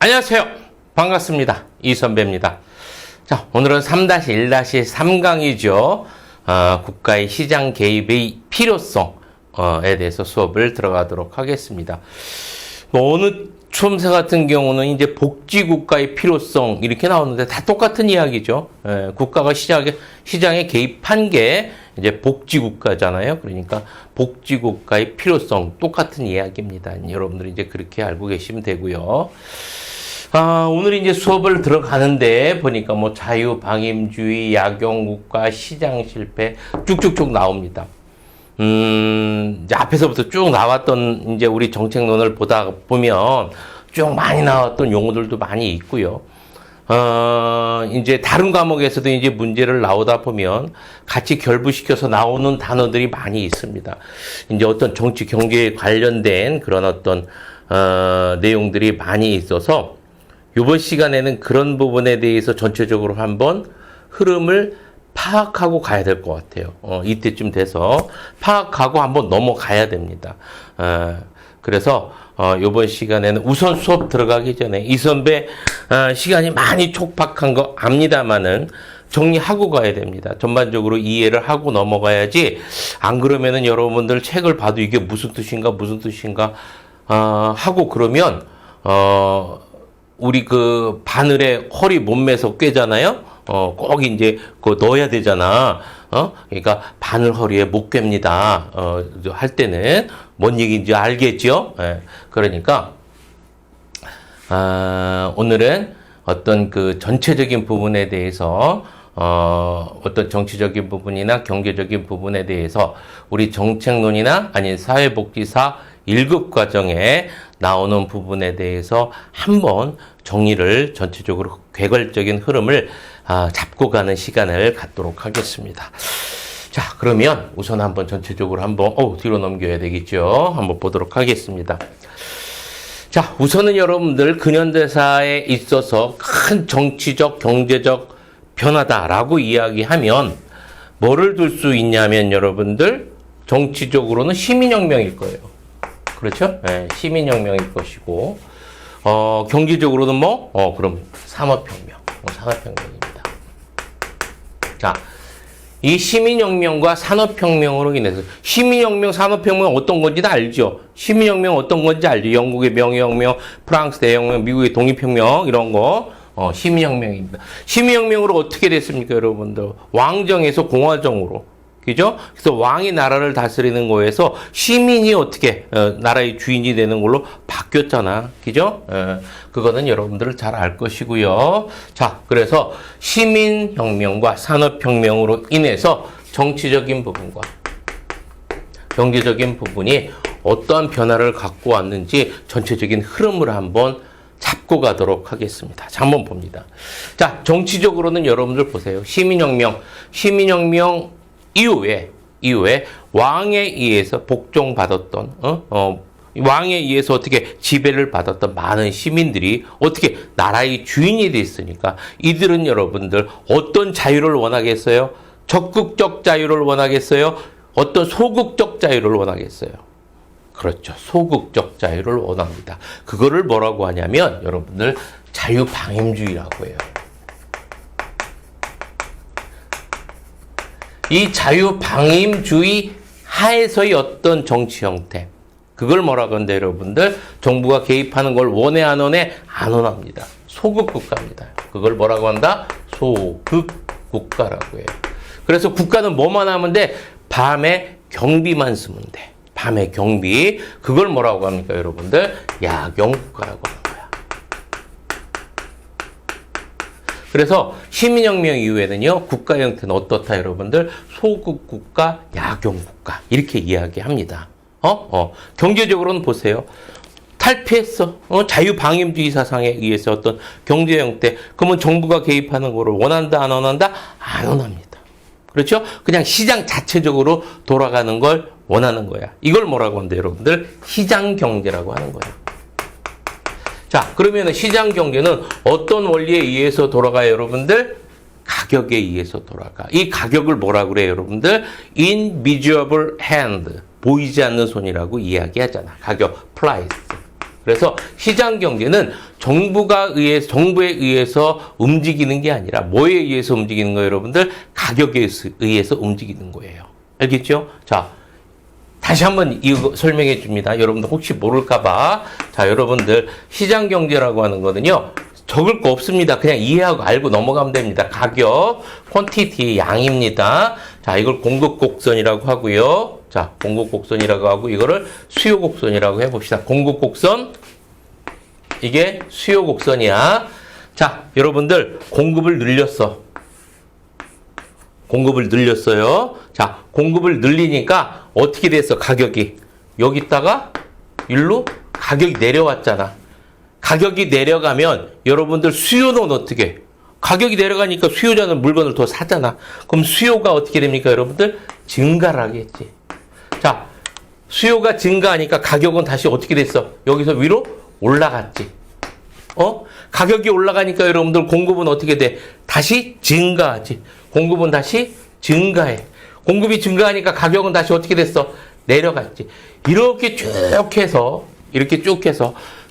안녕하세요. 반갑습니다. 이선배입니다. 자, 오늘은 3-1-3강이죠. 국가의 시장 개입의 필요성에 대해서 수업을 들어가도록 하겠습니다. 어느 수험생 같은 경우는 이제 복지국가의 필요성 이렇게 나오는데 다 똑같은 이야기죠. 국가가 시장에 개입한 게 이제 복지국가잖아요. 그러니까 복지국가의 필요성 똑같은 이야기입니다. 여러분들이 이제 그렇게 알고 계시면 되고요. 오늘 이제 수업을 들어가는데 보니까 뭐 자유방임주의, 약용국가, 시장실패 쭉쭉쭉 나옵니다. 이제 앞에서부터 쭉 나왔던 이제 우리 정책론을 보다 보면 쭉 많이 나왔던 용어들도 많이 있고요. 이제 다른 과목에서도 이제 문제를 나오다 보면 같이 결부시켜서 나오는 단어들이 많이 있습니다. 이제 어떤 정치, 경제에 관련된 그런 어떤, 내용들이 많이 있어서 이번 시간에는 그런 부분에 대해서 전체적으로 한번 흐름을 파악하고 가야 될 것 같아요. 이때쯤 돼서 파악하고 한번 넘어가야 됩니다. 그래서 이번 시간에는 우선 수업 들어가기 전에 이선배 시간이 많이 촉박한 거 압니다만은 정리하고 가야 됩니다. 전반적으로 이해를 하고 넘어가야지 안 그러면은 여러분들 책을 봐도 이게 무슨 뜻인가 하고 그러면 우리 그 바늘에 허리 몸매서 꿰잖아요. 꼭 이제 그거 넣어야 되잖아. 그러니까 바늘 허리에 못 꿰입니다. 할 때는 뭔 얘기인지 알겠죠? 그러니까 오늘은 어떤 그 전체적인 부분에 대해서 어떤 정치적인 부분이나 경제적인 부분에 대해서 우리 정책론이나 아닌 사회복지사 1급 과정에 나오는 부분에 대해서 한번 정리를 전체적으로 궤괄적인 흐름을 잡고 가는 시간을 갖도록 하겠습니다. 자, 그러면 우선 한번 전체적으로 한번 뒤로 넘겨야 되겠죠. 한번 보도록 하겠습니다. 자, 우선은 여러분들 근현대사에 있어서 큰 정치적, 경제적 변화다라고 이야기하면 뭐를 둘 수 있냐면 여러분들 정치적으로는 시민혁명일 거예요. 그렇죠? 네, 시민혁명일 것이고, 경제적으로는 뭐? 그럼 산업혁명. 산업혁명입니다. 자, 이 시민혁명과 산업혁명으로 인해서, 시민혁명, 산업혁명 어떤 건지 다 알죠? 시민혁명 어떤 건지 알죠? 영국의 명예혁명, 프랑스 대혁명, 미국의 독립혁명, 이런 거. 시민혁명입니다. 시민혁명으로 어떻게 됐습니까, 여러분들? 왕정에서 공화정으로. 그죠? 그래서 왕이 나라를 다스리는 거에서 시민이 어떻게 나라의 주인이 되는 걸로 바뀌었잖아. 그죠? 그거는 여러분들 잘 알 것이고요. 자, 그래서 시민혁명과 산업혁명으로 인해서 정치적인 부분과 경제적인 부분이 어떠한 변화를 갖고 왔는지 전체적인 흐름을 한번 잡고 가도록 하겠습니다. 자, 한번 봅니다. 자, 정치적으로는 여러분들 보세요. 시민혁명 이후에 왕에 의해서 복종받았던 왕에 의해서 어떻게 지배를 받았던 많은 시민들이 어떻게 나라의 주인이 됐으니까 이들은 여러분들 어떤 자유를 원하겠어요? 적극적 자유를 원하겠어요? 어떤 소극적 자유를 원하겠어요? 그렇죠. 소극적 자유를 원합니다. 그거를 뭐라고 하냐면 여러분들 자유방임주의라고 해요. 이 자유방임주의 하에서의 어떤 정치 형태, 그걸 뭐라고 하는데 여러분들 정부가 개입하는 걸 원해 안 원해? 안 원합니다. 소극국가입니다. 그걸 뭐라고 한다? 소극국가라고 해요. 그래서 국가는 뭐만 하면 돼? 밤에 경비만 쓰면 돼. 밤에 경비. 그걸 뭐라고 합니까 여러분들? 약용국가라고 합니다. 그래서 시민혁명 이후에는요, 국가 형태는 어떻다, 여러분들? 소극국가, 약용국가. 이렇게 이야기합니다. 경제적으로는 보세요. 탈피했어. 자유방임주의 사상에 의해서 어떤 경제 형태. 그러면 정부가 개입하는 거를 원한다, 안 원한다? 안 원합니다. 그렇죠? 그냥 시장 자체적으로 돌아가는 걸 원하는 거야. 이걸 뭐라고 하는데, 여러분들? 시장 경제라고 하는 거예요. 자, 그러면 시장 경제는 어떤 원리에 의해서 돌아가요, 여러분들? 가격에 의해서 돌아가. 이 가격을 뭐라고 그래요, 여러분들? invisible hand. 보이지 않는 손이라고 이야기하잖아. 가격, price. 그래서 시장 경제는 정부에 의해서 움직이는 게 아니라 뭐에 의해서 움직이는 거예요, 여러분들? 가격에 의해서 움직이는 거예요. 알겠죠? 자, 다시 한번 이거 설명해 줍니다. 여러분들 혹시 모를까봐. 자, 여러분들 시장 경제라고 하는 거는요, 적을 거 없습니다. 그냥 이해하고 알고 넘어가면 됩니다. 가격, 퀀티티, 양입니다. 자, 이걸 공급 곡선이라고 하고요. 자, 공급 곡선이라고 하고 이거를 수요 곡선이라고 해봅시다. 공급 곡선, 이게 수요 곡선이야. 자, 여러분들 공급을 늘렸어. 공급을 늘렸어요. 자, 공급을 늘리니까 어떻게 됐어? 가격이 여기다가 일로 가격이 내려왔잖아. 가격이 내려가면 여러분들 수요는 어떻게? 가격이 내려가니까 수요자는 물건을 더 사잖아. 그럼 수요가 어떻게 됩니까, 여러분들? 증가를 하겠지. 자, 수요가 증가하니까 가격은 다시 어떻게 됐어? 여기서 위로 올라갔지. 가격이 올라가니까 여러분들 공급은 어떻게 돼? 다시 증가하지. 공급은 다시 증가해. 공급이 증가하니까 가격은 다시 어떻게 됐어? 내려갔지. 이렇게 쭉 해서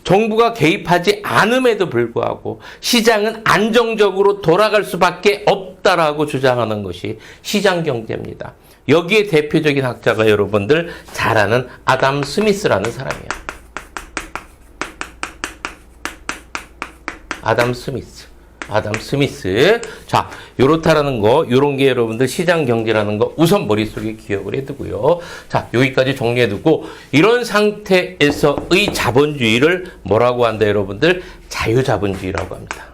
정부가 개입하지 않음에도 불구하고 시장은 안정적으로 돌아갈 수밖에 없다라고 주장하는 것이 시장 경제입니다. 여기에 대표적인 학자가 여러분들 잘 아는 아담 스미스라는 사람이야. 아담 스미스. 자, 요렇다라는 거, 요런 게 여러분들 시장 경제라는 거 우선 머릿속에 기억을 해두고요. 자, 여기까지 정리해두고 이런 상태에서의 자본주의를 뭐라고 한다, 여러분들? 자유자본주의라고 합니다.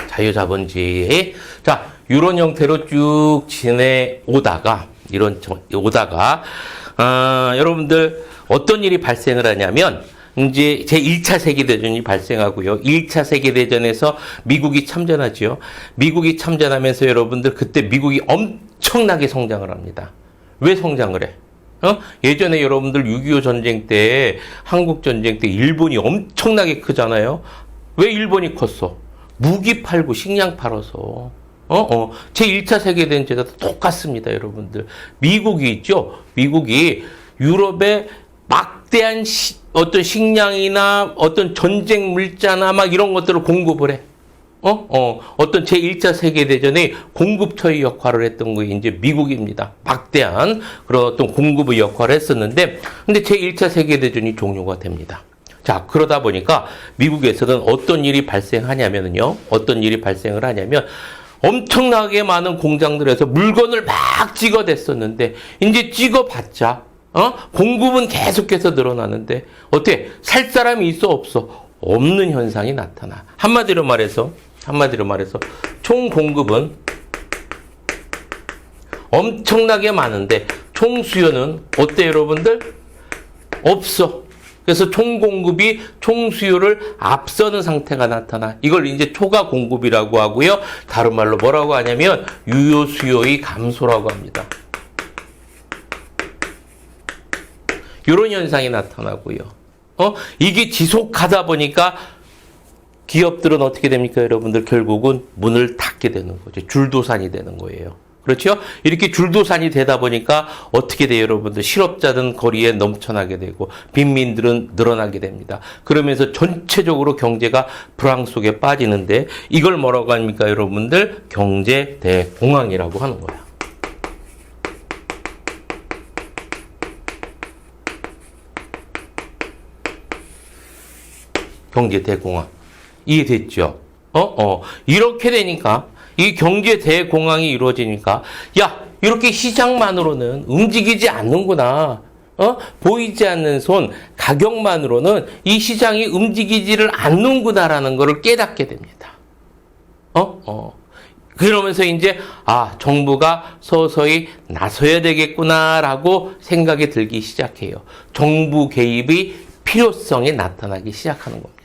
자유자본주의. 자, 이런 형태로 쭉 지내오다가 여러분들 어떤 일이 발생을 하냐면 이제 제1차 세계대전이 발생하고요. 1차 세계대전에서 미국이 참전하지요. 미국이 참전하면서 여러분들 그때 미국이 엄청나게 성장을 합니다. 왜 성장을 해? 예전에 여러분들 6.25 전쟁 때, 한국 전쟁 때 일본이 엄청나게 크잖아요. 왜 일본이 컸어? 무기 팔고 식량 팔아서. 제1차 세계대전과 똑같습니다, 여러분들. 미국이 있죠? 미국이 유럽에 막대한 어떤 식량이나 어떤 전쟁 물자나 막 이런 것들을 공급을 해. 어떤 제1차 세계대전의 공급처의 역할을 했던 게 이제 미국입니다. 막대한 그런 어떤 공급의 역할을 했었는데, 근데 제1차 세계대전이 종료가 됩니다. 자, 그러다 보니까 미국에서는 어떤 일이 발생하냐면요. 엄청나게 많은 공장들에서 물건을 막 찍어댔었는데, 이제 찍어봤자, 공급은 계속해서 늘어나는데, 어때? 살 사람이 있어, 없어? 없는 현상이 나타나. 한마디로 말해서, 총 공급은 엄청나게 많은데, 총 수요는 어때, 여러분들? 없어. 그래서 총 공급이 총 수요를 앞서는 상태가 나타나. 이걸 이제 초과 공급이라고 하고요. 다른 말로 뭐라고 하냐면 유효 수요의 감소라고 합니다. 이런 현상이 나타나고요. 이게 지속하다 보니까 기업들은 어떻게 됩니까, 여러분들? 결국은 문을 닫게 되는 거죠. 줄도산이 되는 거예요. 그렇죠? 이렇게 줄도산이 되다 보니까 어떻게 돼요, 여러분들? 실업자들은 거리에 넘쳐나게 되고 빈민들은 늘어나게 됩니다. 그러면서 전체적으로 경제가 불황 속에 빠지는데, 이걸 뭐라고 합니까, 여러분들? 경제 대공황이라고 하는 거야. 경제 대공황. 이해됐죠? 이렇게 되니까, 이 경제 대공황이 이루어지니까, 야, 이렇게 시장만으로는 움직이지 않는구나. 보이지 않는 손, 가격만으로는 이 시장이 움직이지를 않는구나라는 것을 깨닫게 됩니다. 그러면서 이제, 정부가 서서히 나서야 되겠구나라고 생각이 들기 시작해요. 정부 개입의 필요성이 나타나기 시작하는 겁니다.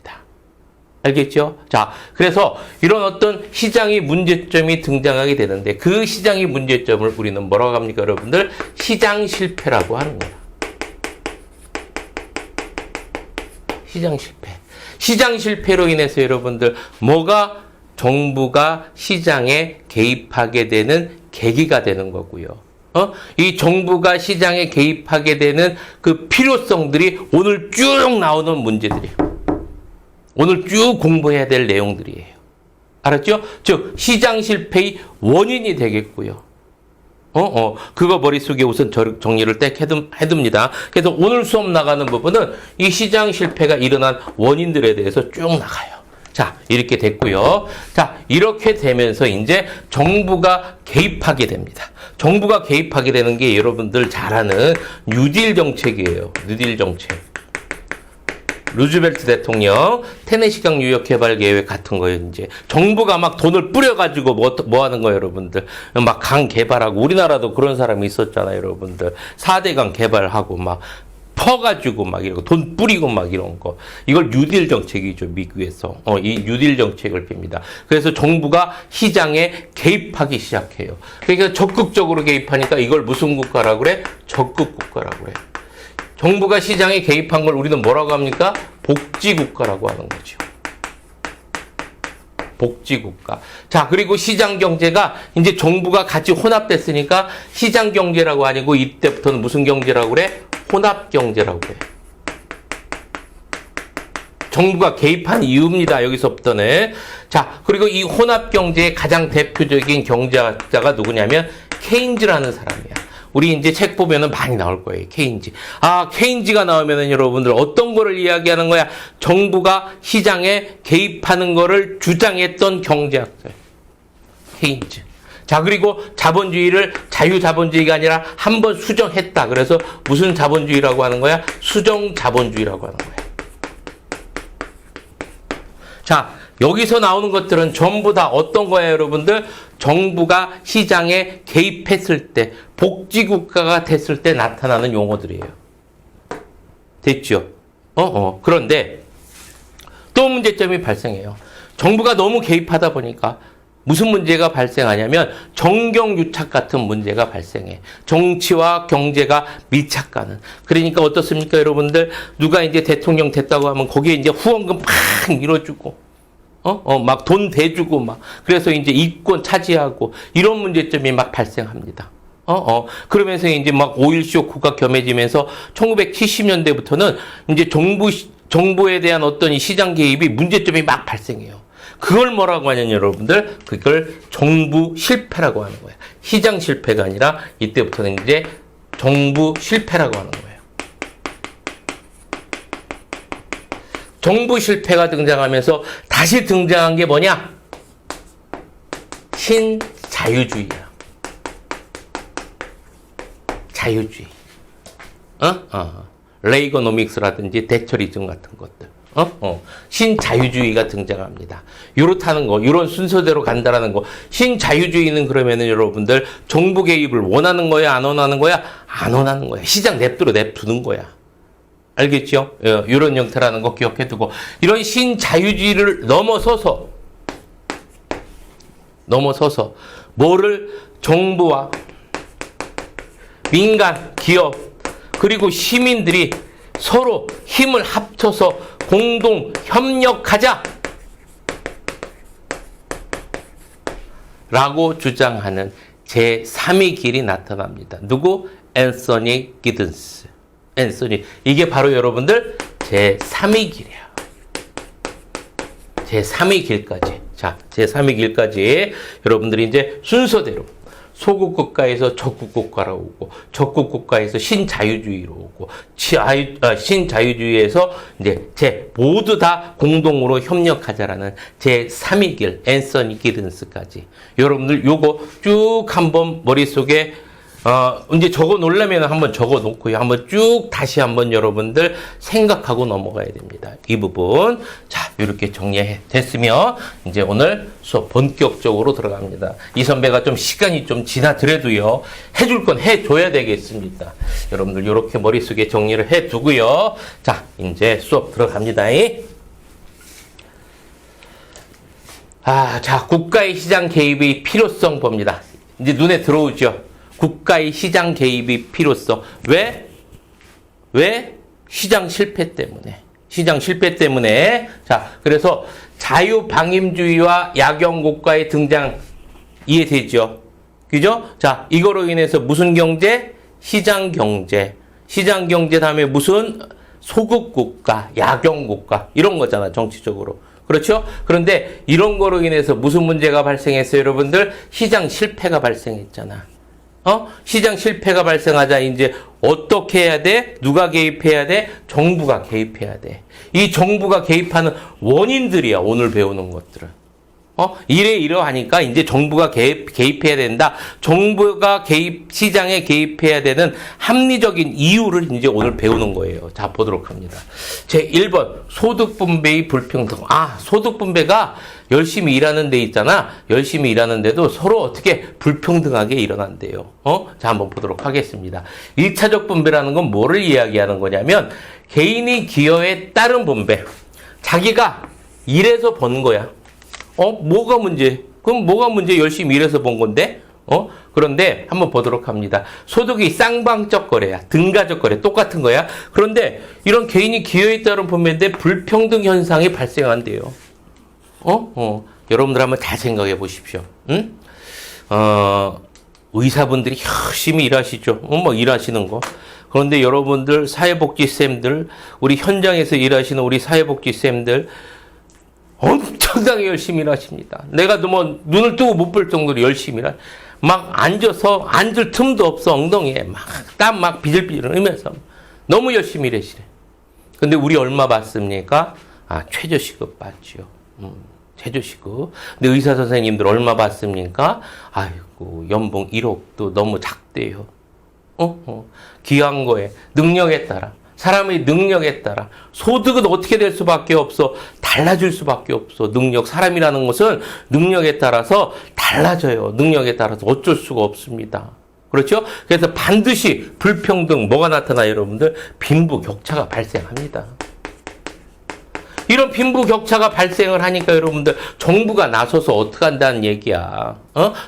알겠죠? 자, 그래서 이런 어떤 시장의 문제점이 등장하게 되는데, 그 시장의 문제점을 우리는 뭐라고 합니까, 여러분들? 시장 실패라고 하는 거야. 시장 실패. 시장 실패로 인해서 여러분들 정부가 시장에 개입하게 되는 계기가 되는 거고요. 이 정부가 시장에 개입하게 되는 그 필요성들이 오늘 쭉 나오는 문제들이에요. 오늘 쭉 공부해야 될 내용들이에요. 알았죠? 즉 시장 실패의 원인이 되겠고요. 그거 머릿속에 우선 정리를 딱 해둡니다. 그래서 오늘 수업 나가는 부분은 이 시장 실패가 일어난 원인들에 대해서 쭉 나가요. 자, 이렇게 됐고요. 자, 이렇게 되면서 이제 정부가 개입하게 됩니다. 정부가 개입하게 되는 게 여러분들 잘 아는 뉴딜 정책이에요. 뉴딜 정책. 루즈벨트 대통령 테네시강 유역 개발 계획 같은 거예요. 이제 정부가 막 돈을 뿌려가지고 뭐 하는 거예요, 여러분들. 막 강 개발하고 우리나라도 그런 사람이 있었잖아요, 여러분들. 4대 강 개발하고 막 퍼가지고 막 이러고 돈 뿌리고 막 이런 거. 이걸 뉴딜 정책이죠, 미국에서. 이 뉴딜 정책을 핍니다. 그래서 정부가 시장에 개입하기 시작해요. 그러니까 적극적으로 개입하니까 이걸 무슨 국가라고 그래? 적극 국가라고 그래. 정부가 시장에 개입한 걸 우리는 뭐라고 합니까? 복지국가라고 하는 거죠. 복지국가. 자, 그리고 시장경제가 이제 정부가 같이 혼합됐으니까 시장경제라고 아니고 이때부터는 무슨 경제라고 그래? 혼합경제라고 그래. 정부가 개입한 이유입니다. 여기서부터는. 자, 그리고 이 혼합경제의 가장 대표적인 경제학자가 누구냐면 케인즈라는 사람이야. 우리 이제 책 보면은 많이 나올 거예요. 케인즈. 케인즈가 나오면은 여러분들 어떤 거를 이야기하는 거야? 정부가 시장에 개입하는 거를 주장했던 경제학자예요. 케인즈. 자, 그리고 자본주의를 자유자본주의가 아니라 한번 수정했다. 그래서 무슨 자본주의라고 하는 거야? 수정자본주의라고 하는 거야. 자, 여기서 나오는 것들은 전부 다 어떤 거예요, 여러분들? 정부가 시장에 개입했을 때, 복지국가가 됐을 때 나타나는 용어들이에요. 됐죠? 그런데 또 문제점이 발생해요. 정부가 너무 개입하다 보니까 무슨 문제가 발생하냐면 정경유착 같은 문제가 발생해. 정치와 경제가 밀착가는. 그러니까 어떻습니까, 여러분들? 누가 이제 대통령 됐다고 하면 거기에 이제 후원금 팍 밀어주고, 막 돈 대주고 막. 그래서 이제 이권 차지하고 이런 문제점이 막 발생합니다. 그러면서 이제 막 오일 쇼크가 겸해지면서 1970년대부터는 이제 정부에 대한 어떤 이 시장 개입이 문제점이 막 발생해요. 그걸 뭐라고 하냐면 여러분들, 그걸 정부 실패라고 하는 거예요. 시장 실패가 아니라 이때부터는 이제 정부 실패라고 하는 거예요. 정부 실패가 등장하면서 다시 등장한 게 뭐냐? 신자유주의야. 자유주의. 레이거노믹스라든지 대처리즘 같은 것들. 신자유주의가 등장합니다. 요렇다는 거, 요런 순서대로 간다라는 거. 신자유주의는 그러면은 여러분들 정부 개입을 원하는 거야, 안 원하는 거야? 안 원하는 거야. 시장 냅두는 거야. 알겠죠? 이런 형태라는 거 기억해 두고, 이런 신자유주의를 넘어서서 뭐를 정부와 민간, 기업, 그리고 시민들이 서로 힘을 합쳐서 공동 협력하자 라고 주장하는 제3의 길이 나타납니다. 누구? 앤서니 기든스. 이게 바로 여러분들 제3의 길이야. 제3의 길까지. 자, 제3의 길까지 여러분들이 이제 순서대로 소국 국가에서 적국 국가로 오고, 적국 국가에서 신자유주의로 오고, 신자유주의에서 이제 모두 다 공동으로 협력하자라는 제3의 길, 앤서니 기든스까지. 여러분들 요거 쭉 한번 머릿속에 이제 적어 놓으려면 한번 적어 놓고요. 한번 쭉 다시 한번 여러분들 생각하고 넘어가야 됩니다. 이 부분. 자, 이렇게 정리해 됐으면 이제 오늘 수업 본격적으로 들어갑니다. 이 선배가 좀 시간이 좀 지나더라도요, 해줄 건 해줘야 되겠습니다. 여러분들 이렇게 머릿속에 정리를 해 두고요. 자, 이제 수업 들어갑니다. 자, 국가의 시장 개입의 필요성 봅니다. 이제 눈에 들어오죠. 국가의 시장 개입이 필요성. 왜? 시장 실패 때문에. 자, 그래서 자유방임주의와 야경국가의 등장 이해되죠? 그죠? 자, 이거로 인해서 무슨 경제? 시장 경제. 시장 경제 다음에 무슨 소국 국가, 야경 국가 이런 거잖아, 정치적으로. 그렇죠? 그런데 이런 거로 인해서 무슨 문제가 발생했어요, 여러분들? 시장 실패가 발생했잖아. 시장 실패가 발생하자 이제 어떻게 해야 돼? 누가 개입해야 돼? 정부가 개입해야 돼. 이 정부가 개입하는 원인들이야, 오늘 배우는 것들은. 이러하니까 이제 정부가 개입해야 된다. 정부가 시장에 개입해야 되는 합리적인 이유를 이제 오늘 배우는 거예요. 자, 보도록 합니다. 제 1번, 소득분배의 불평등. 소득분배가 열심히 일하는 데 있잖아. 열심히 일하는데도 서로 어떻게 불평등하게 일어난대요. 자, 한번 보도록 하겠습니다. 1차적 분배라는 건 뭐를 이야기하는 거냐면, 개인이 기여에 따른 분배. 자기가 일해서 번 거야. 뭐가 문제? 그럼 뭐가 문제? 열심히 일해서 본 건데? 그런데 한번 보도록 합니다. 소득이 쌍방적 거래야. 등가적 거래. 똑같은 거야. 그런데 이런 개인이 기여에 따른 분배인데 불평등 현상이 발생한대요. 여러분들 한번 다 생각해 보십시오. 응? 의사분들이 열심히 일하시죠. 뭐 일하시는 거. 그런데 여러분들 사회복지쌤들, 우리 현장에서 일하시는 우리 사회복지쌤들 엄청나게 열심히 일하십니다. 내가 뭐 눈을 뜨고 못 볼 정도로 열심히 일하. 막 앉아서 앉을 틈도 없어. 엉덩이에 막 땀 막 비질비질 흘리면서 너무 열심히 일하시래. 근데 우리 얼마 받습니까? 최저시급 받지요. 최저시급. 근데 의사 선생님들 얼마 받습니까? 아이고, 연봉 1억도 너무 작대요. 귀한 거에 능력에 따라. 사람의 능력에 따라 소득은 어떻게 될 수밖에 없어. 달라질 수밖에 없어. 능력, 사람이라는 것은 능력에 따라서 달라져요. 능력에 따라서 어쩔 수가 없습니다. 그렇죠? 그래서 반드시 불평등, 뭐가 나타나요, 여러분들? 빈부격차가 발생합니다. 이런 빈부격차가 발생을 하니까 여러분들 정부가 나서서 어떻게 한다는 얘기야.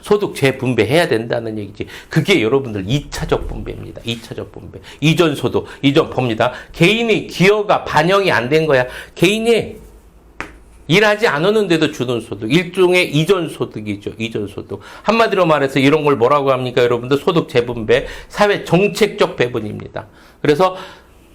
소득 재분배해야 된다는 얘기지. 그게 여러분들 2차적 분배입니다. 2차적 분배. 이전 소득, 이전 봅니다. 개인이 기여가 반영이 안 된 거야. 개인이 일하지 않았는데도 주는 소득. 일종의 이전 소득이죠. 이전 소득. 한마디로 말해서 이런 걸 뭐라고 합니까, 여러분들? 소득 재분배, 사회 정책적 배분입니다. 그래서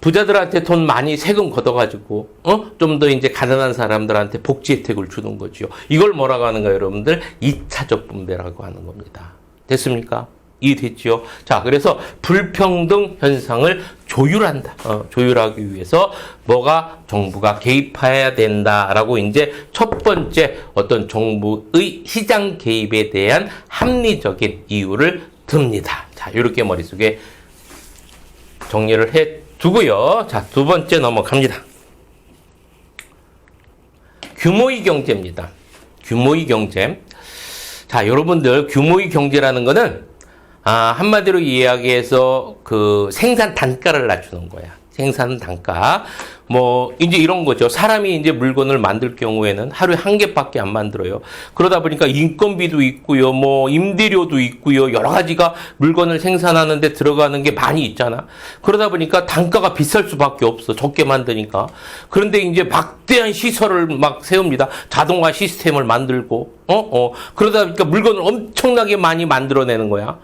부자들한테 돈 많이 세금 걷어가지고, 좀 더 이제 가난한 사람들한테 복지 혜택을 주는 거죠. 이걸 뭐라고 하는가, 여러분들? 2차적 분배라고 하는 겁니다. 됐습니까? 이해됐죠? 자, 그래서 불평등 현상을 조율한다. 조율하기 위해서 뭐가 정부가 개입해야 된다라고 이제 첫 번째 어떤 정부의 시장 개입에 대한 합리적인 이유를 듭니다. 자, 이렇게 머릿속에 정리를 해 두고요. 자, 두 번째 넘어갑니다. 규모의 경제입니다. 규모의 경제. 자, 여러분들 규모의 경제라는 거는 한마디로 이야기해서 그 생산 단가를 낮추는 거야. 생산 단가. 뭐 이제 이런 거죠. 사람이 이제 물건을 만들 경우에는 하루에 한 개밖에 안 만들어요. 그러다 보니까 인건비도 있고요. 뭐 임대료도 있고요. 여러 가지가 물건을 생산하는데 들어가는 게 많이 있잖아. 그러다 보니까 단가가 비쌀 수밖에 없어. 적게 만드니까. 그런데 이제 막대한 시설을 막 세웁니다. 자동화 시스템을 만들고 그러다 보니까 물건을 엄청나게 많이 만들어내는 거야.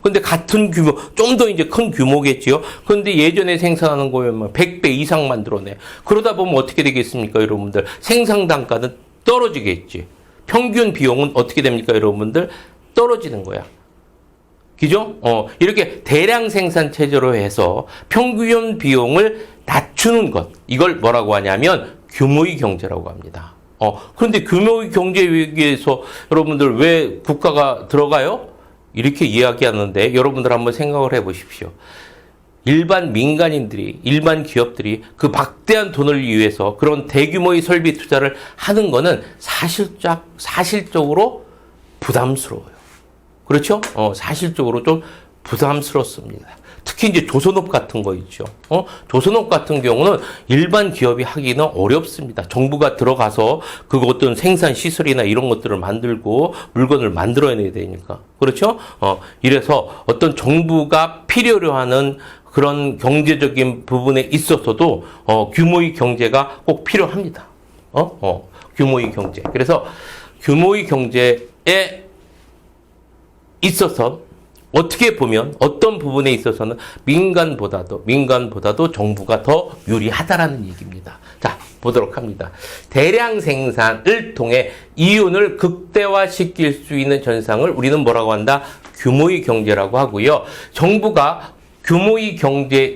근데 같은 규모, 좀 더 이제 큰 규모겠지요. 그런데 예전에 생산하는 거에 뭐 100배 이상 만들어내. 그러다 보면 어떻게 되겠습니까, 여러분들? 생산 단가는 떨어지겠지. 평균 비용은 어떻게 됩니까, 여러분들? 떨어지는 거야. 그죠? 이렇게 대량 생산 체제로 해서 평균 비용을 낮추는 것. 이걸 뭐라고 하냐면 규모의 경제라고 합니다. 그런데 규모의 경제 위기에서 여러분들 왜 국가가 들어가요? 이렇게 이야기하는데 여러분들 한번 생각을 해 보십시오. 일반 민간인들이, 일반 기업들이 그 막대한 돈을 위해서 그런 대규모의 설비 투자를 하는 거는 사실적으로 부담스러워요. 그렇죠? 사실적으로 좀 부담스럽습니다. 특히 이제 조선업 같은 거 있죠. 조선업 같은 경우는 일반 기업이 하기는 어렵습니다. 정부가 들어가서 그 어떤 생산 시설이나 이런 것들을 만들고 물건을 만들어내야 되니까. 그렇죠? 이래서 어떤 정부가 필요로 하는 그런 경제적인 부분에 있어서도 규모의 경제가 꼭 필요합니다. 규모의 경제. 그래서 규모의 경제에 있어서 어떻게 보면 어떤 부분에 있어서는 민간보다도 정부가 더 유리하다라는 얘기입니다. 자, 보도록 합니다. 대량 생산을 통해 이윤을 극대화시킬 수 있는 현상을 우리는 뭐라고 한다? 규모의 경제라고 하고요. 정부가 규모의 경제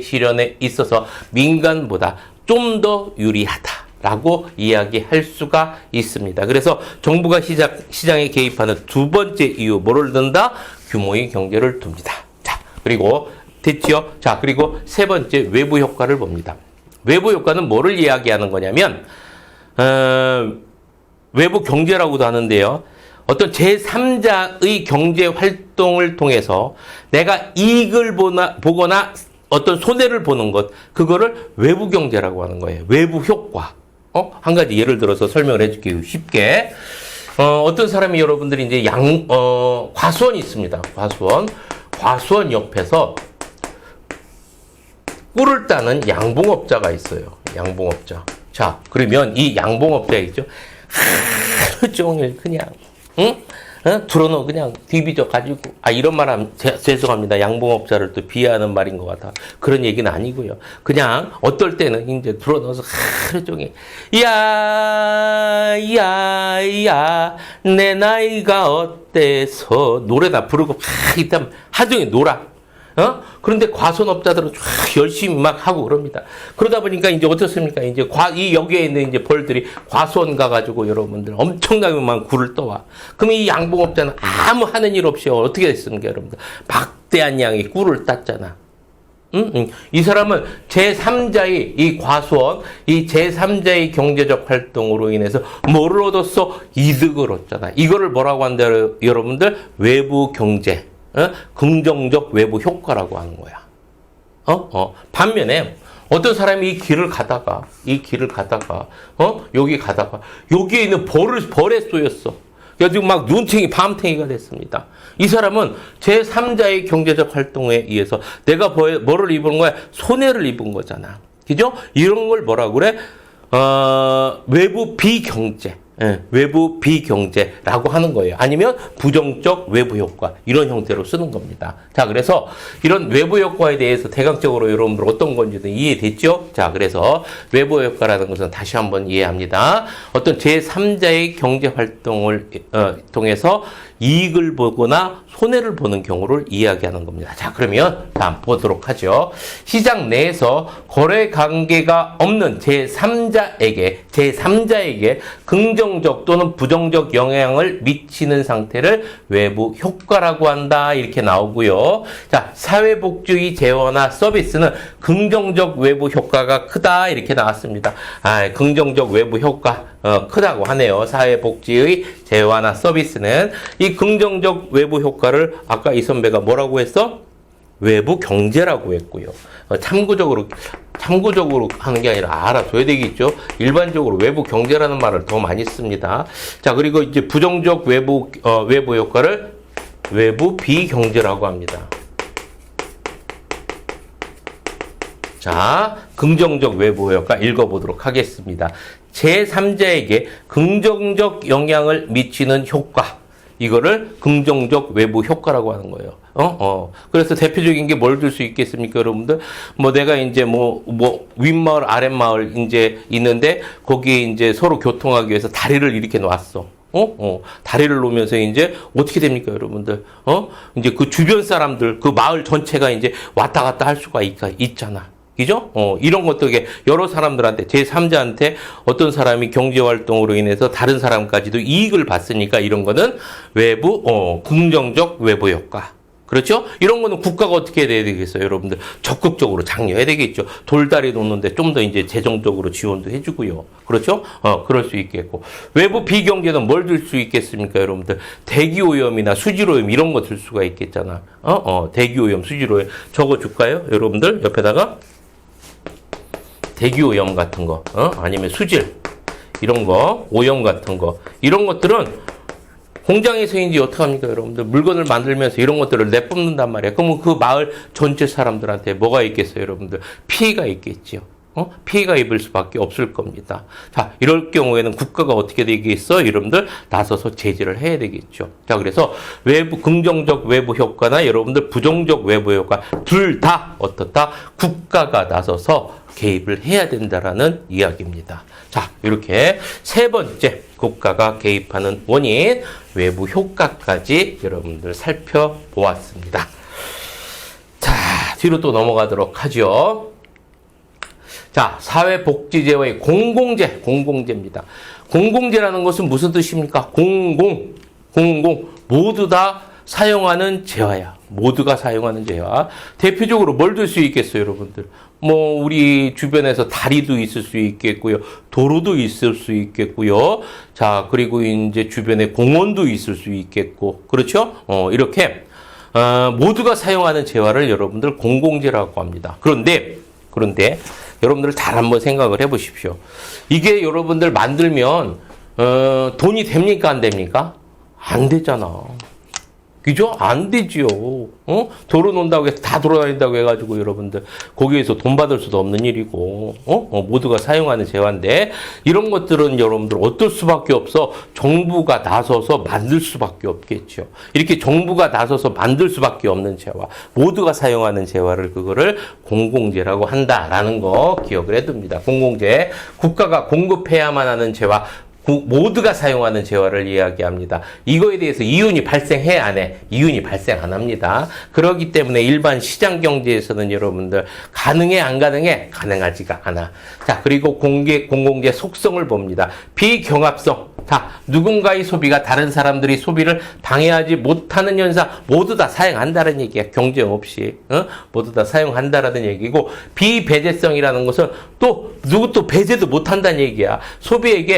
실현에 있어서 민간보다 좀 더 유리하다라고 이야기할 수가 있습니다. 그래서 정부가 시장에 개입하는 두 번째 이유, 뭐를 든다? 규모의 경제를 둡니다. 자, 그리고 됐지요? 자, 그리고 세 번째 외부 효과를 봅니다. 외부 효과는 뭐를 이야기하는 거냐면, 외부 경제라고도 하는데요. 어떤 제3자의 경제 활동을 통해서 내가 이익을 보거나 어떤 손해를 보는 것, 그거를 외부 경제라고 하는 거예요. 외부 효과. 한 가지 예를 들어서 설명을 해줄게요. 쉽게. 어떤 사람이 여러분들이 이제 과수원이 있습니다. 과수원 옆에서 꿀을 따는 양봉업자가 있어요. 양봉업자. 자, 그러면 이 양봉업자 있죠? 하루 종일 그냥, 들어놓고 그냥 뒤비져가지고, 이런 말 하면 죄송합니다. 양봉업자를 또 비하하는 말인 것 같아. 그런 얘기는 아니고요. 그냥 어떨 때는 이제 들어넣어서 하루 종일, 내 나이가 어때서 노래나 부르고, 일단 하루 종일 놀아. 그런데 과수원업자들은 쫙 열심히 막 하고 그럽니다. 그러다 보니까 이제 어떻습니까? 이제 여기에 있는 이제 벌들이 과수원 가가지고 여러분들 엄청나게만 굴을 떠와. 그럼 이 양봉업자는 아무 하는 일 없이 어떻게 됐습니까, 여러분들? 막대한 양의 꿀을 땄잖아. 이 사람은 제3자의 이 과수원, 이 제3자의 경제적 활동으로 인해서 뭐를 얻었어? 이득을 얻잖아. 이거를 뭐라고 한다, 여러분들? 외부 경제. 긍정적 외부 효과라고 하는 거야. 반면에 어떤 사람이 이 길을 가다가 여기에 있는 벌에 쏘였어. 그래가지고 막 눈탱이 밤탱이가 됐습니다. 이 사람은 제3자의 경제적 활동에 의해서 내가 뭐를 입은 거야? 손해를 입은 거잖아. 그죠? 이런 걸 뭐라고 그래? 외부 비경제. 외부 비경제라고 하는 거예요. 아니면 부정적 외부 효과, 이런 형태로 쓰는 겁니다. 자, 그래서 이런 외부 효과에 대해서 대강적으로 여러분들 어떤 건지는 이해됐죠? 자, 그래서 외부 효과라는 것은 다시 한번 이해합니다. 어떤 제3자의 경제 활동을 통해서 이익을 보거나 손해를 보는 경우를 이야기하는 겁니다. 자, 그러면 다음 보도록 하죠. 시장 내에서 거래 관계가 없는 제3자에게 긍정적 또는 부정적 영향을 미치는 상태를 외부 효과라고 한다. 이렇게 나오고요. 자, 사회복지의 재원화 서비스는 긍정적 외부 효과가 크다. 이렇게 나왔습니다. 긍정적 외부 효과 크다고 하네요. 사회복지의 재원화 서비스는 이 긍정적 외부 효과를 아까 이 선배가 뭐라고 했어? 외부 경제라고 했고요. 참고적으로 하는 게 아니라 알아둬야 되겠죠. 일반적으로 외부 경제라는 말을 더 많이 씁니다. 자, 그리고 이제 부정적 외부 효과를 외부 비경제라고 합니다. 자, 긍정적 외부 효과 읽어보도록 하겠습니다. 제3자에게 긍정적 영향을 미치는 효과. 이거를 긍정적 외부 효과라고 하는 거예요. 그래서 대표적인 게 뭘 들 수 있겠습니까, 여러분들? 내가 이제 윗마을, 아랫마을 이제 있는데, 거기에 이제 서로 교통하기 위해서 다리를 이렇게 놨어. 다리를 놓으면서 이제 어떻게 됩니까, 여러분들? 이제 그 주변 사람들, 그 마을 전체가 이제 왔다 갔다 할 수가 있잖아. 그죠? 이런 것도 여러 사람들한테, 제3자한테 어떤 사람이 경제활동으로 인해서 다른 사람까지도 이익을 봤으니까 이런 거는 긍정적 외부 효과. 그렇죠? 이런 거는 국가가 어떻게 해야 되겠어요, 여러분들? 적극적으로 장려해야 되겠죠. 돌다리 놓는데 좀 더 이제 재정적으로 지원도 해주고요. 그렇죠? 그럴 수 있겠고. 외부 비경제는 뭘 들 수 있겠습니까, 여러분들? 대기오염이나 수질오염 이런 거 들 수가 있겠잖아. 대기오염, 수질오염. 적어줄까요, 여러분들? 옆에다가. 대기오염 같은 거, 아니면 수질, 이런 거, 오염 같은 거, 이런 것들은 공장에서 이제 어떡합니까, 여러분들? 물건을 만들면서 이런 것들을 내뿜는단 말이에요. 그러면 그 마을 전체 사람들한테 뭐가 있겠어요, 여러분들? 피해가 있겠지요. 피해가 입을 수밖에 없을 겁니다. 자, 이럴 경우에는 국가가 어떻게 되겠어? 여러분들 나서서 제재를 해야 되겠죠. 자, 그래서 긍정적 외부 효과나 여러분들 부정적 외부 효과 둘 다 어떻다? 국가가 나서서 개입을 해야 된다라는 이야기입니다. 자, 이렇게 세 번째 국가가 개입하는 원인, 외부 효과까지 여러분들 살펴보았습니다. 자, 뒤로 또 넘어가도록 하죠. 자, 사회복지제와의 공공재입니다. 공공재라는 것은 무슨 뜻입니까? 공공, 모두 다 사용하는 재화야. 모두가 사용하는 재화. 대표적으로 뭘 들 수 있겠어요, 여러분들? 뭐, 우리 주변에서 다리도 있을 수 있겠고요. 도로도 있을 수 있겠고요. 자, 그리고 이제 주변에 공원도 있을 수 있겠고. 그렇죠? 이렇게, 모두가 사용하는 재화를 여러분들 공공재라고 합니다. 그런데, 여러분들 잘 한번 생각을 해 보십시오. 이게 여러분들 만들면 돈이 됩니까? 안 됩니까? 안 되잖아. 그죠? 안 되지요. 도로 논다고 해서 다 돌아다닌다고 해가지고 여러분들 거기에서 돈 받을 수도 없는 일이고 모두가 사용하는 재화인데 이런 것들은 여러분들 어떨 수밖에 없어. 정부가 나서서 만들 수밖에 없겠죠. 이렇게 정부가 나서서 만들 수밖에 없는 재화, 모두가 사용하는 재화를 그거를 공공재라고 한다라는 거 기억을 해둡니다. 공공재, 국가가 공급해야만 하는 재화, 모두가 사용하는 재화를 이야기합니다. 이거에 대해서 이윤이 발생해 안 해? 이윤이 발생 안 합니다. 그렇기 때문에 일반 시장 경제에서는 여러분들 가능해 안 가능해? 가능하지가 않아. 자, 그리고 공공재 속성을 봅니다. 비경합성. 자, 누군가의 소비가 다른 사람들이 소비를 방해하지 못하는 현상 모두 다 사용한다는 얘기야. 경쟁 없이. 모두 다 사용한다라는 얘기고, 비배제성이라는 것은 누구 배제도 못한다는 얘기야. 소비에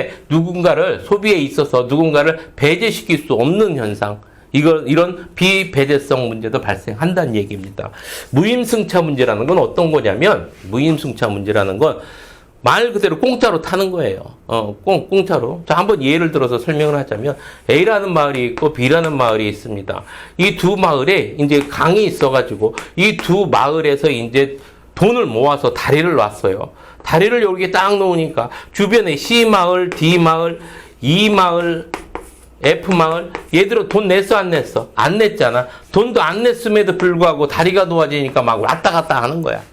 있어서 누군가를 배제시킬 수 없는 현상. 이런 비배제성 문제도 발생한다는 얘기입니다. 무임승차 문제라는 건 어떤 거냐면, 무임승차 문제라는 건 말 그대로 공짜로 타는 거예요. 공짜로. 자, 한번 예를 들어서 설명을 하자면, A라는 마을이 있고 B라는 마을이 있습니다. 이 두 마을에 이제 강이 있어가지고, 이 두 마을에서 이제 돈을 모아서 다리를 놨어요. 다리를 여기에 딱 놓으니까, 주변에 C마을, D마을, E마을, F마을, 얘들은 돈 냈어, 안 냈어? 안 냈잖아. 돈도 안 냈음에도 불구하고 다리가 놓아지니까 막 왔다 갔다 하는 거야.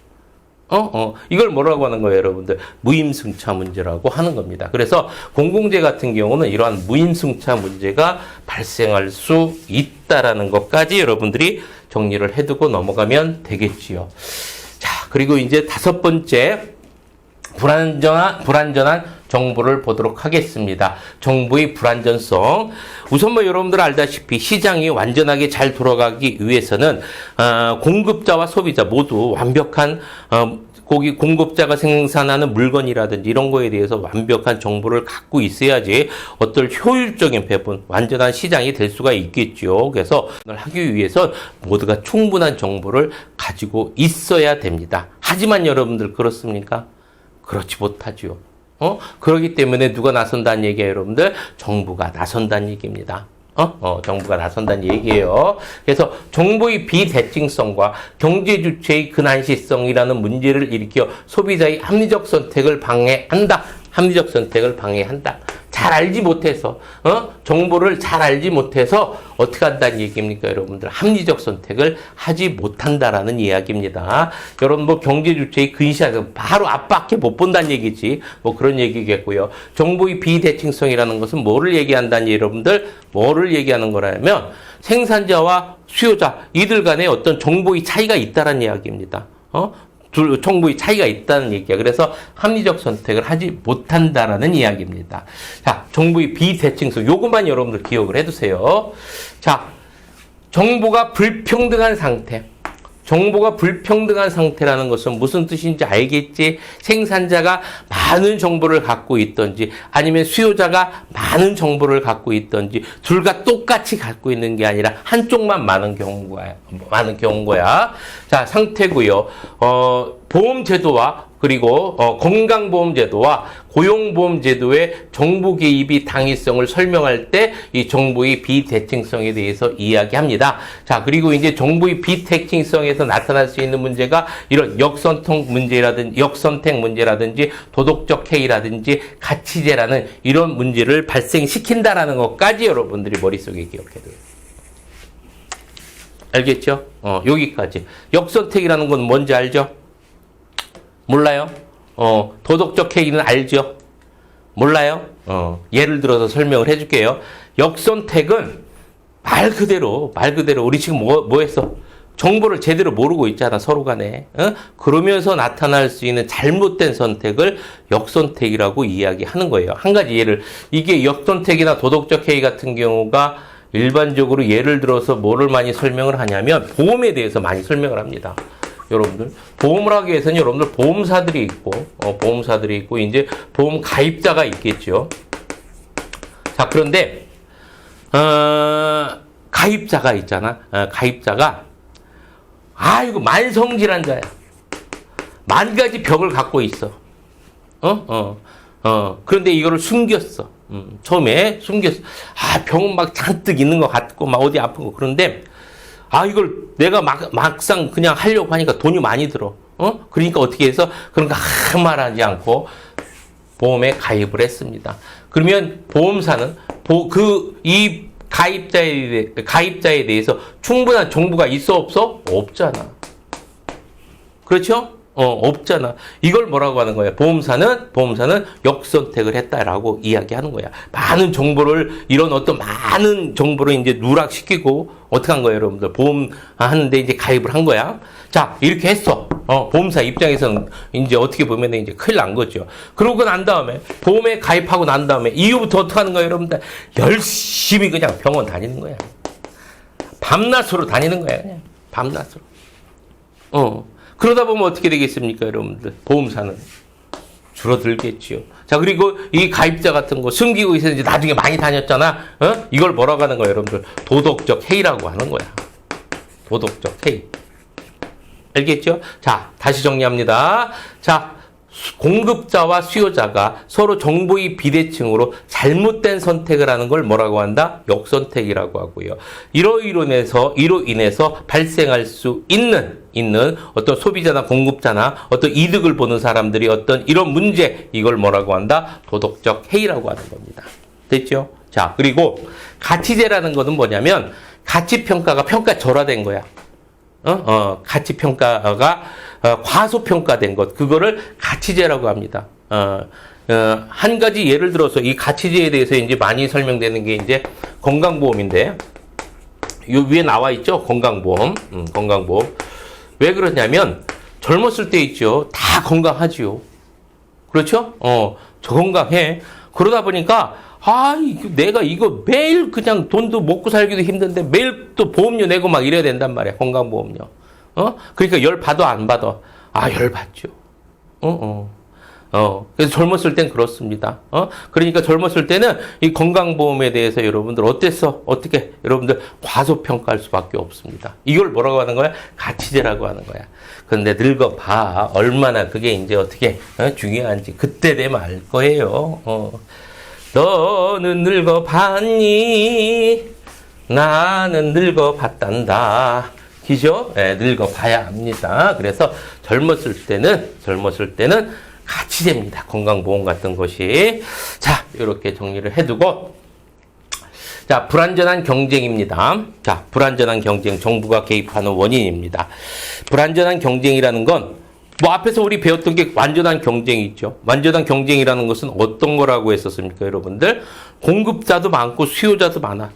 이걸 뭐라고 하는 거예요, 여러분들? 무임승차 문제라고 하는 겁니다. 그래서 공공재 같은 경우는 이러한 무임승차 문제가 발생할 수 있다라는 것까지 여러분들이 정리를 해두고 넘어가면 되겠지요. 자, 그리고 이제 다섯 번째, 불완전한 정보를 보도록 하겠습니다. 정보의 불완전성. 우선 여러분들 알다시피 시장이 완전하게 잘 돌아가기 위해서는 공급자와 소비자 모두 완벽한 공급자가 생산하는 물건이라든지 이런 거에 대해서 완벽한 정보를 갖고 있어야지 어떤 효율적인 배분, 완전한 시장이 될 수가 있겠죠. 그래서 그걸 하기 위해서 모두가 충분한 정보를 가지고 있어야 됩니다. 하지만 여러분들 그렇습니까? 그렇지 못하죠. 그렇기 때문에 누가 나선다는 얘기예요, 여러분들? 정부가 나선다는 얘기입니다. 정부가 나선다는 얘기예요. 그래서 정보의 비대칭성과 경제 주체의 근한시성이라는 문제를 일으켜 소비자의 합리적 선택을 방해한다. 잘 알지 못해서, 정보를 잘 알지 못해서 어떻게 한다는 얘기입니까, 여러분들? 합리적 선택을 하지 못한다라는 이야기입니다. 여러분, 경제 주체의 근시하서 바로 앞밖에 못 본다는 얘기지. 그런 얘기겠고요. 정보의 비대칭성이라는 것은 뭐를 얘기한다니, 여러분들? 뭐를 얘기하는 거라면, 생산자와 수요자, 이들 간에 어떤 정보의 차이가 있다는 이야기입니다. 정보의 차이가 있다는 얘기야. 그래서 합리적 선택을 하지 못한다라는 이야기입니다. 자, 정보의 비대칭성. 요것만 여러분들 기억을 해두세요. 자, 정보가 불평등한 상태. 정보가 불평등한 상태라는 것은 무슨 뜻인지 알겠지? 생산자가 많은 정보를 갖고 있든지 아니면 수요자가 많은 정보를 갖고 있든지 둘 다 똑같이 갖고 있는 게 아니라 한쪽만 많은 경우인 거야. 자, 상태고요. 보험 제도와 그리고 건강보험제도와 고용보험제도의 정부 개입이 당위성을 설명할 때 이 정부의 비대칭성에 대해서 이야기합니다. 자, 그리고 이제 정부의 비대칭성에서 나타날 수 있는 문제가 이런 역선택 문제라든지 도덕적 해이라든지 가치제라는 이런 문제를 발생시킨다라는 것까지 여러분들이 머릿속에 기억해둬요. 알겠죠? 여기까지. 역선택이라는 건 뭔지 알죠? 몰라요? 도덕적 해이는 알죠? 몰라요? 예를 들어서 설명을 해줄게요. 역선택은 말 그대로 우리 지금 뭐 했어? 정보를 제대로 모르고 있잖아, 서로 간에. 그러면서 나타날 수 있는 잘못된 선택을 역선택이라고 이야기하는 거예요. 한 가지 예를, 이게 역선택이나 도덕적 해이 같은 경우가 일반적으로 예를 들어서 뭐를 많이 설명을 하냐면 보험에 대해서 많이 설명을 합니다. 여러분들 보험을 하기 위해서는 여러분들 보험사들이 있고 이제 보험 가입자가 있겠죠. 자, 그런데 가입자가 있잖아. 가입자가 이거 만성질환자야. 만 가지 병을 갖고 있어. 그런데 이거를 숨겼어. 처음에 숨겼어. 병은 막 잔뜩 있는 것 같고 막 어디 아픈 거. 그런데 이걸 내가 막상 그냥 하려고 하니까 돈이 많이 들어. 그러니까 어떻게 해서 그런 거 아무 말 하지 않고 보험에 가입을 했습니다. 그러면 보험사는 이 가입자에 대해서 충분한 정보가 있어 없어? 없잖아. 그렇죠? 없잖아. 이걸 뭐라고 하는 거야? 보험사는 역선택을 했다라고 이야기하는 거야. 많은 정보를, 이런 어떤 많은 정보를 이제 누락시키고, 어떻게 한 거예요, 여러분들? 보험 하는데 이제 가입을 한 거야. 자, 이렇게 했어. 보험사 입장에서는 이제 어떻게 보면 이제 큰일 난 거죠. 그러고 난 다음에, 보험에 가입하고 난 다음에, 이후부터 어떻게 하는 거예요, 여러분들? 열심히 그냥 병원 다니는 거야. 밤낮으로 다니는 거야, 그냥. 밤낮으로. 그러다 보면 어떻게 되겠습니까, 여러분들? 보험사는 줄어들겠지요. 자, 그리고 이 가입자 같은 거 숨기고 있어서 이제 나중에 많이 다녔잖아. 이걸 뭐라고 하는 거야, 여러분들? 도덕적 해이라고 하는 거야. 도덕적 해이. 알겠죠? 자, 다시 정리합니다. 자, 공급자와 수요자가 서로 정보의 비대칭으로 잘못된 선택을 하는 걸 뭐라고 한다? 역선택이라고 하고요. 이로 인해서 발생할 수 있는 어떤 소비자나 공급자나 어떤 이득을 보는 사람들이 어떤 이런 문제, 이걸 뭐라고 한다? 도덕적 해이라고 하는 겁니다. 됐죠? 자, 그리고 가치제라는 것은 뭐냐면 가치평가가 평가절하된 거야. 가치평가가 과소평가된 것, 그거를 가치제라고 합니다. 한 가지 예를 들어서 이 가치제에 대해서 이제 많이 설명되는 게 이제 건강보험인데, 요 위에 나와 있죠? 건강보험. 건강보험. 왜 그러냐면, 젊었을 때 있죠? 다 건강하지요. 그렇죠? 저 건강해. 그러다 보니까, 내가 이거 매일 그냥 돈도 먹고 살기도 힘든데 매일 또 보험료 내고 막 이래야 된단 말이야. 건강보험료. 그러니까 열 받아, 안 받아? 열 받죠. 그래서 젊었을 땐 그렇습니다. 그러니까 젊었을 때는 이 건강보험에 대해서 여러분들 어떻게 여러분들 과소평가할 수밖에 없습니다. 이걸 뭐라고 하는 거야? 가치제라고 하는 거야. 근데 늙어봐. 얼마나 그게 이제 어떻게 중요한지 그때 되면 알 거예요. 너는 늙어봤니? 나는 늙어봤단다. 기죠? 네, 늙어봐야 합니다. 그래서 젊었을 때는 가치제입니다. 건강보험 같은 것이. 자, 이렇게 정리를 해두고. 자, 불완전한 경쟁입니다. 자, 불완전한 경쟁. 정부가 개입하는 원인입니다. 불완전한 경쟁이라는 건 앞에서 우리 배웠던 게 완전한 경쟁이 있죠. 완전한 경쟁이라는 것은 어떤 거라고 했었습니까, 여러분들? 공급자도 많고 수요자도 많아.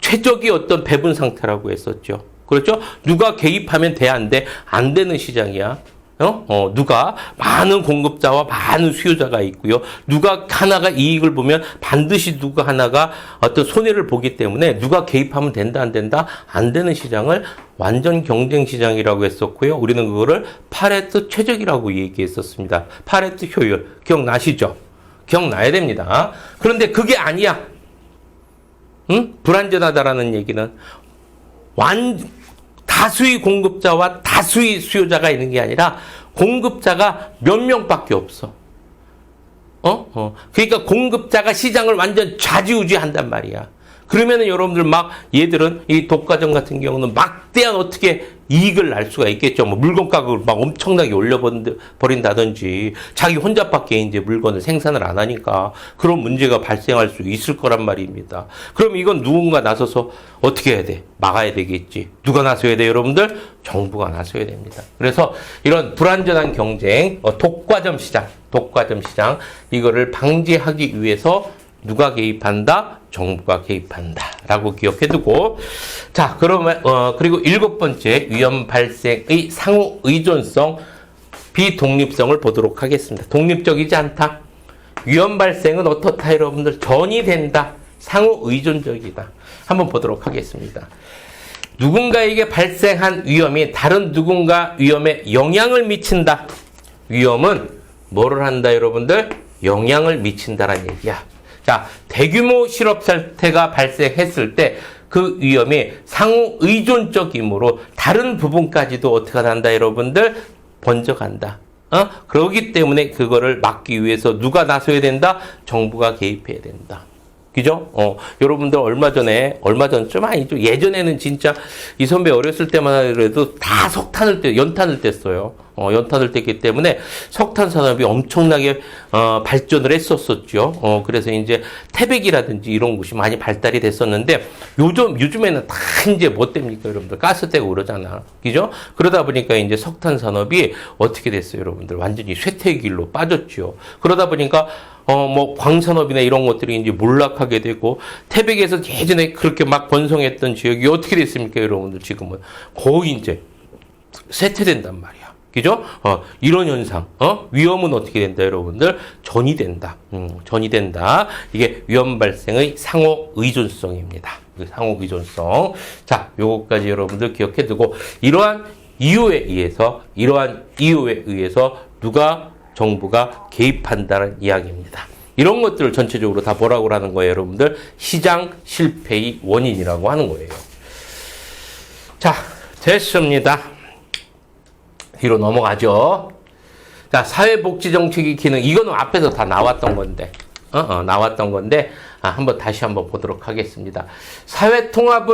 최적의 어떤 배분 상태라고 했었죠. 그렇죠? 누가 개입하면 돼, 안 돼? 안 되는 시장이야. 누가 많은 공급자와 많은 수요자가 있고요. 누가 하나가 이익을 보면 반드시 누가 하나가 어떤 손해를 보기 때문에 누가 개입하면 된다, 안 된다? 안 되는 시장을 완전 경쟁 시장이라고 했었고요. 우리는 그거를 파레토 최적이라고 얘기했었습니다. 파레토 효율. 기억나시죠? 기억나야 됩니다. 그런데 그게 아니야. 불완전하다라는 얘기는 다수의 공급자와 다수의 수요자가 있는 게 아니라 공급자가 몇 명밖에 없어. 그러니까 공급자가 시장을 완전 좌지우지한단 말이야. 그러면은 여러분들 막 얘들은 이 독과점 같은 경우는 막대한 어떻게 이익을 날 수가 있겠죠. 뭐 물건 가격을 막 엄청나게 올려버린다든지 자기 혼자밖에 이제 물건을 생산을 안 하니까 그런 문제가 발생할 수 있을 거란 말입니다. 그럼 이건 누군가 나서서 어떻게 해야 돼? 막아야 되겠지. 누가 나서야 돼, 여러분들? 정부가 나서야 됩니다. 그래서 이런 불안전한 경쟁, 독과점 시장 이거를 방지하기 위해서 누가 개입한다? 정부가 개입한다. 라고 기억해두고. 자, 그러면, 그리고 7번째, 위험 발생의 상호 의존성, 비독립성을 보도록 하겠습니다. 독립적이지 않다. 위험 발생은 어떻다, 여러분들? 전이 된다. 상호 의존적이다. 한번 보도록 하겠습니다. 누군가에게 발생한 위험이 다른 누군가 위험에 영향을 미친다. 위험은 뭐를 한다, 여러분들? 영향을 미친다라는 얘기야. 자, 대규모 실업 사태가 발생했을 때 그 위험이 상호 의존적이므로 다른 부분까지도 어떻게 한다, 여러분들? 번져간다. 그러기 때문에 그거를 막기 위해서 누가 나서야 된다? 정부가 개입해야 된다. 그죠? 여러분들 얼마 전쯤 아니죠. 예전에는 진짜 이 선배 어렸을 때만 하더라도 다 연탄을 뗐어요. 연탄을 뗐기 때문에 석탄 산업이 엄청나게 발전을 했었었죠. 그래서 이제 태백이라든지 이런 곳이 많이 발달이 됐었는데 요즘에는 다 이제 뭐 됩니까, 여러분들? 가스 떼고 그러잖아. 그죠? 그러다 보니까 이제 석탄 산업이 어떻게 됐어요, 여러분들? 완전히 쇠퇴의 길로 빠졌죠. 그러다 보니까 뭐 광산업이나 이런 것들이 이제 몰락하게 되고 태백에서 예전에 그렇게 막 번성했던 지역이 어떻게 됐습니까, 여러분들? 지금은 거의 이제 쇠퇴된단 말이야. 그죠? 이런 현상, 위험은 어떻게 된다, 여러분들? 전이 된다. 전이 된다. 이게 위험 발생의 상호 의존성입니다. 상호 의존성. 자, 요거까지 여러분들 기억해 두고, 이러한 이유에 의해서 정부가 개입한다는 이야기입니다. 이런 것들을 전체적으로 다 뭐라고 하는 거예요, 여러분들? 시장 실패의 원인이라고 하는 거예요. 자, 됐습니다. 뒤로 넘어가죠. 자, 사회복지정책의 기능. 이거는 앞에서 다 나왔던 건데. 한번 다시 한번 보도록 하겠습니다. 사회통합과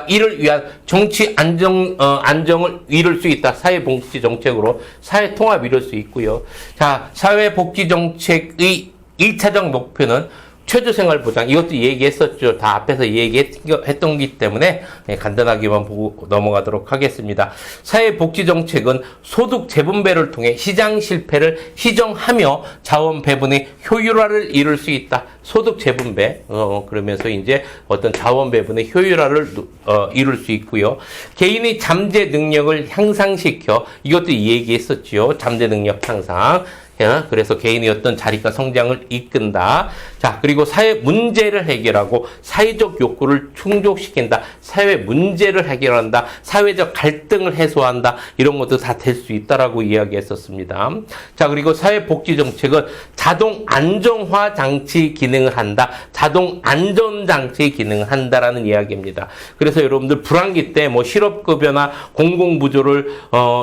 이를 위한 정치 안정을 이룰 수 있다. 사회복지정책으로 사회통합 이룰 수 있고요. 자, 사회복지정책의 1차적 목표는 최저생활보장, 이것도 얘기했었죠. 다 앞에서 얘기했던 거기 때문에 간단하게만 보고 넘어가도록 하겠습니다. 사회복지정책은 소득 재분배를 통해 시장 실패를 시정하며 자원 배분의 효율화를 이룰 수 있다. 소득 재분배, 그러면서 이제 어떤 자원 배분의 효율화를 이룰 수 있고요. 개인의 잠재 능력을 향상시켜, 이것도 얘기했었죠. 잠재 능력 향상. 그래서 개인의 어떤 자립과 성장을 이끈다. 자, 그리고 사회 문제를 해결하고 사회적 욕구를 충족시킨다. 사회 문제를 해결한다. 사회적 갈등을 해소한다. 이런 것도 다 될 수 있다라고 이야기했었습니다. 자, 그리고 사회복지정책은 자동 안정화 장치 기능을 한다. 자동 안전장치 기능을 한다라는 이야기입니다. 그래서 여러분들 불황기 때 뭐 실업급여나 공공부조를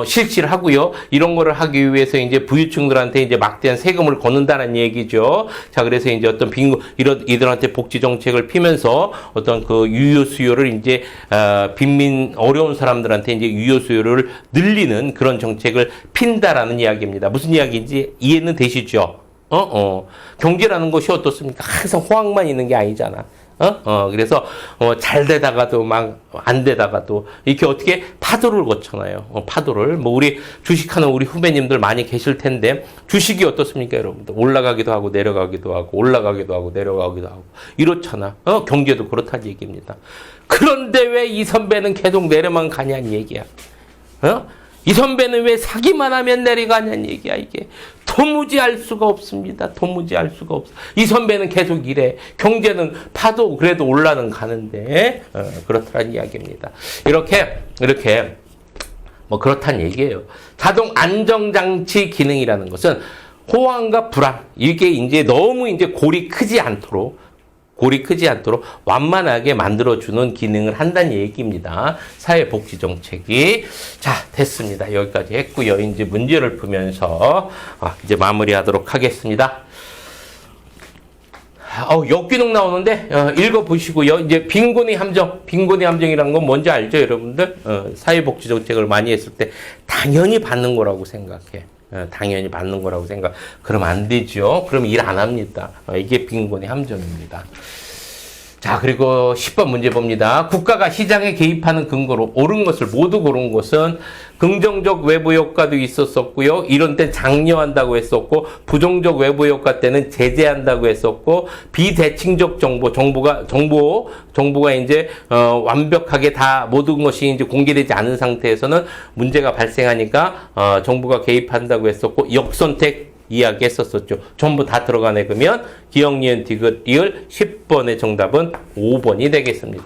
실시를 하고요. 이런 거를 하기 위해서 이제 부유층들한테 이제 막대한 세금을 걷는다는 얘기죠. 자, 그래서 이제 어떤 이들한테 복지 정책을 피면서 어떤 그 유효 수요를 이제 빈민 어려운 사람들한테 이제 유효 수요를 늘리는 그런 정책을 핀다라는 이야기입니다. 무슨 이야기인지 이해는 되시죠? 경제라는 것이 어떻습니까? 항상 호황만 있는 게 아니잖아. 그래서 잘 되다가도 막 안 되다가도 이렇게 어떻게 파도를 거쳐나요. 파도를 뭐 우리 주식하는 우리 후배님들 많이 계실 텐데 주식이 어떻습니까, 여러분들? 올라가기도 하고 내려가기도 하고 올라가기도 하고 내려가기도 하고 이렇잖아. 경제도 그렇다는 얘기입니다. 그런데 왜 이 선배는 계속 내려만 가냐는 얘기야. 이 선배는 왜 사기만 하면 내려가냐는 얘기야, 이게. 도무지 알 수가 없습니다. 도무지 알 수가 없어. 이 선배는 계속 이래. 경제는 파도 그래도 올라는 가는데, 그렇다는 이야기입니다. 이렇게, 뭐 그렇다는 얘기예요. 자동 안정장치 기능이라는 것은 호황과 불황, 이게 이제 너무 이제 골이 크지 않도록 골이 크지 않도록 완만하게 만들어주는 기능을 한다는 얘기입니다. 사회복지정책이. 자, 됐습니다. 여기까지 했고요. 이제 문제를 풀면서 이제 마무리하도록 하겠습니다. 역기능 나오는데 읽어보시고요. 이제 빈곤의 함정, 빈곤의 함정이라는 건 뭔지 알죠, 여러분들? 사회복지정책을 많이 했을 때 당연히 받는 거라고 생각해. 당연히 받는 거라고 생각. 그럼 안 되죠. 그럼 일 안 합니다. 이게 빈곤의 함정입니다. 자, 그리고 10번 문제 봅니다. 국가가 시장에 개입하는 근거로 옳은 것을 모두 고른 것은 긍정적 외부 효과도 있었었고요. 이런 때 장려한다고 했었고, 부정적 외부 효과 때는 제재한다고 했었고, 비대칭적 정보가 이제 완벽하게 다 모든 것이 이제 공개되지 않은 상태에서는 문제가 발생하니까 정부가 개입한다고 했었고, 역선택 이야기 했었었죠. 전부 다 들어가네. 그러면 기역, 니은, 디귿, 리을 10번의 정답은 5번이 되겠습니다.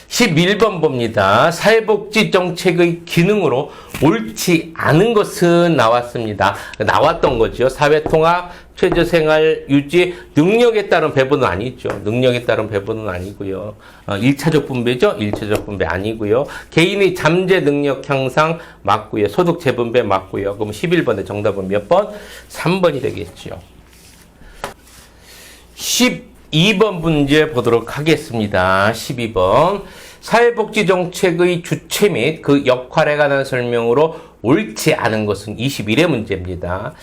11번 봅니다. 사회복지 정책의 기능으로 옳지 않은 것은 나왔습니다. 나왔던 거죠. 사회통합, 최저생활 유지, 능력에 따른 배분은 아니죠. 능력에 따른 배분은 아니고요. 1차적 분배죠. 1차적 분배 아니고요. 개인의 잠재 능력 향상 맞고요. 소득 재분배 맞고요. 그럼 11번의 정답은 몇 번? 3번이 되겠죠. 12번 문제 보도록 하겠습니다. 12번. 사회복지정책의 주체 및 그 역할에 관한 설명으로 옳지 않은 것은 21의 문제입니다.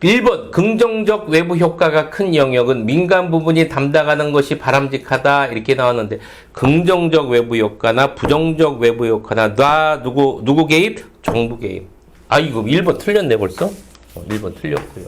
1번, 긍정적 외부 효과가 큰 영역은 민간 부분이 담당하는 것이 바람직하다. 이렇게 나왔는데, 긍정적 외부 효과나 부정적 외부 효과나, 누구 개입? 정부 개입. 이거 1번 틀렸네, 벌써? 1번 틀렸고요.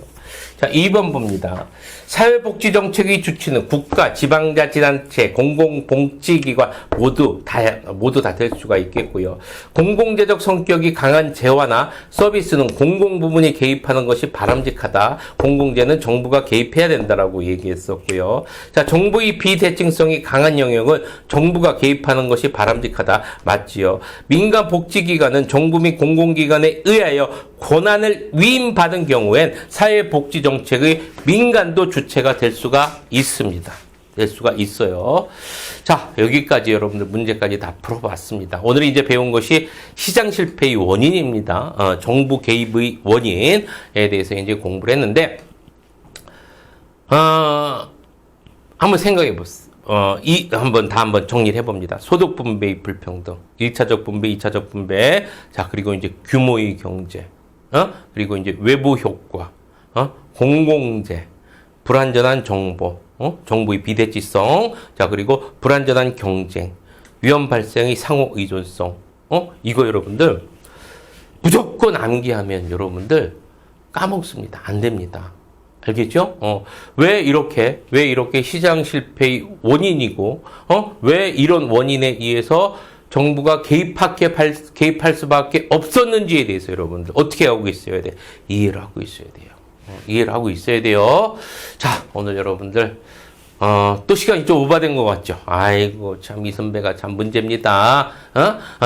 자, 2번 봅니다. 사회복지정책의 주체는 국가, 지방자치단체, 공공복지기관 모두 다 될 수가 있겠고요. 공공재적 성격이 강한 재화나 서비스는 공공부문이 개입하는 것이 바람직하다. 공공재는 정부가 개입해야 된다라고 얘기했었고요. 자, 정부의 비대칭성이 강한 영역은 정부가 개입하는 것이 바람직하다. 맞지요. 민간 복지기관은 정부 및 공공기관에 의하여 권한을 위임받은 경우엔 사회복지정책의 민간도 주체가 될 수가 있습니다. 될 수가 있어요. 자, 여기까지 여러분들 문제까지 다 풀어봤습니다. 오늘 이제 배운 것이 시장 실패의 원인입니다. 정부 개입의 원인에 대해서 이제 공부를 했는데, 한번 생각해 보세요. 한번 정리를 해봅니다. 소득 분배의 불평등, 1차적 분배, 2차적 분배, 자, 그리고 이제 규모의 경제, 그리고 이제 외부 효과, 공공재, 불완전한 정보, 정부의 비대치성, 자, 그리고 불완전한 경쟁, 위험 발생의 상호 의존성, 이거 여러분들 무조건 암기하면 여러분들 까먹습니다. 안 됩니다. 알겠죠? 왜 이렇게 시장 실패의 원인이고, 왜 이런 원인에 의해서 정부가 개입할 수밖에 없었는지에 대해서 여러분들 어떻게 하고 있어야 돼? 이해를 하고 있어야 돼요. 이해를 하고 있어야 돼요. 자, 오늘 여러분들 또 시간이 좀 오버된 것 같죠? 아이고, 참, 이 선배가 참 문제입니다.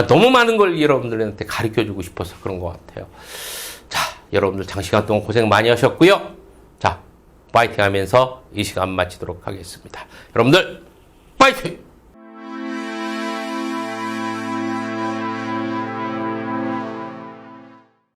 너무 많은 걸 여러분들한테 가르쳐주고 싶어서 그런 것 같아요. 자, 여러분들 장시간 동안 고생 많이 하셨고요. 자, 파이팅 하면서 이 시간 마치도록 하겠습니다. 여러분들, 파이팅!